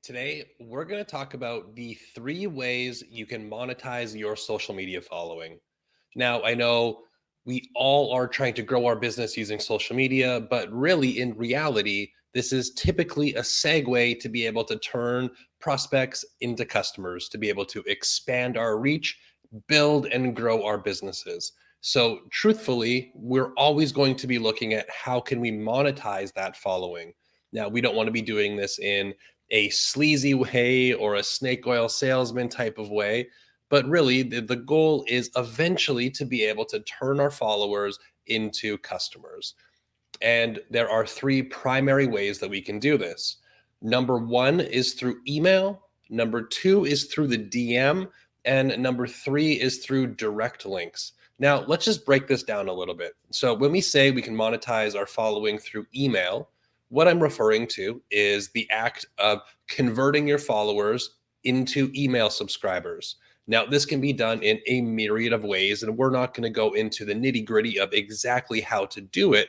Today, we're going to talk about the three ways you can monetize your social media following. Now, I know we all are trying to grow our business using social media, but really, in reality, this is typically a segue to be able to turn prospects into customers, to be able to expand our reach, build and grow our businesses. So, truthfully, we're always going to be looking at how can we monetize that following. Now, we don't want to be doing this in a sleazy way or a snake oil salesman type of way. But really, the goal is eventually to be able to turn our followers into customers. And there are three primary ways that we can do this. Number one is through email, number two is through the DM, and number three is through direct links. Now, let's just break this down a little bit. So, when we say we can monetize our following through email, what I'm referring to is the act of converting your followers into email subscribers. Now, this can be done in a myriad of ways, and we're not going to go into the nitty gritty of exactly how to do it,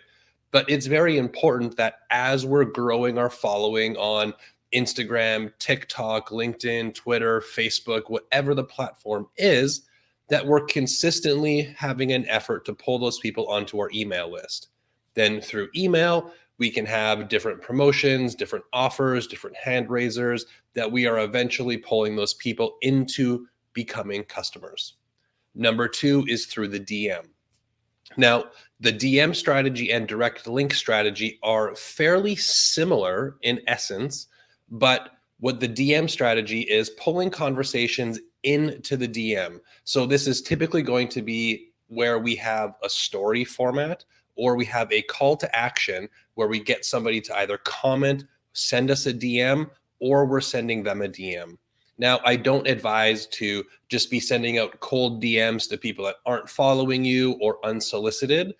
but it's very important that as we're growing our following on Instagram, TikTok, LinkedIn, Twitter, Facebook, whatever the platform is, that we're consistently having an effort to pull those people onto our email list. Then through email, we can have different promotions, different offers, different hand raisers that we are eventually pulling those people into becoming customers. Number two is through the DM. Now, the DM strategy and direct link strategy are fairly similar in essence, but what the DM strategy is pulling conversations into the DM. So, this is typically going to be where we have a story format or we have a call to action where we get somebody to either comment, send us a DM, or we're sending them a DM. Now, I don't advise to just be sending out cold DMs to people that aren't following you or unsolicited.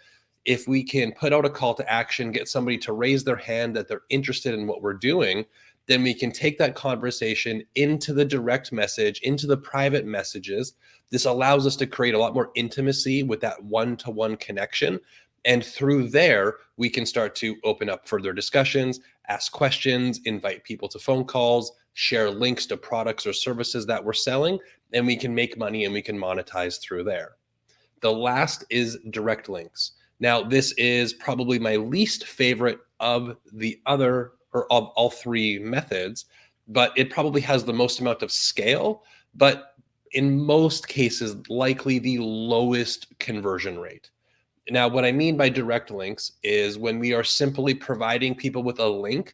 If we can put out a call to action, get somebody to raise their hand that they're interested in what we're doing, then we can take that conversation into the direct message, into the private messages. This allows us to create a lot more intimacy with that one-to-one connection. And through there, we can start to open up further discussions, ask questions, invite people to phone calls, share links to products or services that we're selling, and we can make money and we can monetize through there. The last is direct links. Now, this is probably my least favorite of the other or of all three methods, but it probably has the most amount of scale, but in most cases, likely the lowest conversion rate. Now, what I mean by direct links is when we are simply providing people with a link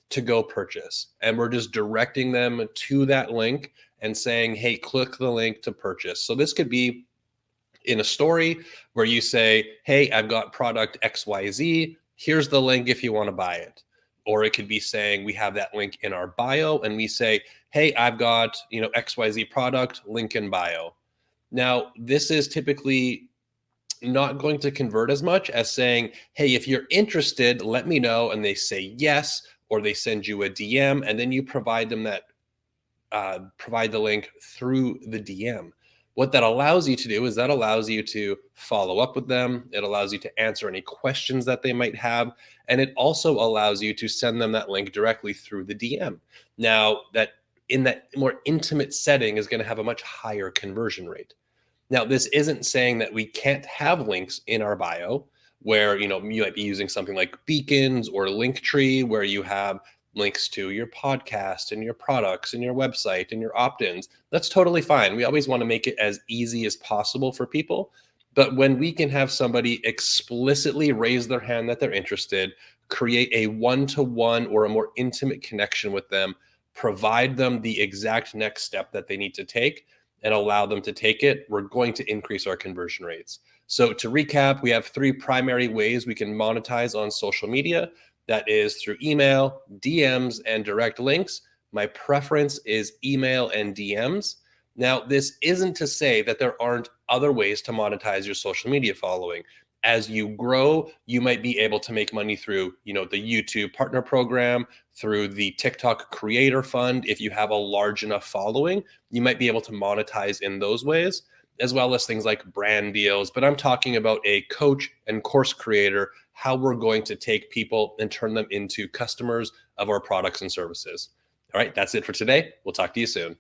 to go purchase, and we're just directing them to that link and saying, hey, click the link to purchase. So this could be in a story where you say, hey, I've got product XYZ. Here's the link if you want to buy it. Or it could be saying we have that link in our bio and we say, hey, I've got, XYZ product, link in bio. Now, this is typically not going to convert as much as saying, hey, if you're interested, let me know. And they say yes, or they send you a DM and then you provide them that, provide the link through the DM. What that allows you to do is that allows you to follow up with them. It allows you to answer any questions that they might have. And it also allows you to send them that link directly through the DM. Now, that in that more intimate setting is going to have a much higher conversion rate. Now, this isn't saying that we can't have links in our bio where, you might be using something like Beacons or Linktree where you have links to your podcast and your products and your website and your opt-ins. That's totally fine. We always want to make it as easy as possible for people. But when we can have somebody explicitly raise their hand that they're interested, create a one-to-one or a more intimate connection with them, provide them the exact next step that they need to take, and allow them to take it, we're going to increase our conversion rates. So to recap, we have three primary ways we can monetize on social media. That is through email, DMs, and direct links. My preference is email and DMs. Now, this isn't to say that there aren't other ways to monetize your social media following. As you grow, you might be able to make money through, the YouTube partner program, through the TikTok creator fund. If you have a large enough following, you might be able to monetize in those ways, as well as things like brand deals. But I'm talking about a coach and course creator, how we're going to take people and turn them into customers of our products and services. All right, that's it for today. We'll talk to you soon.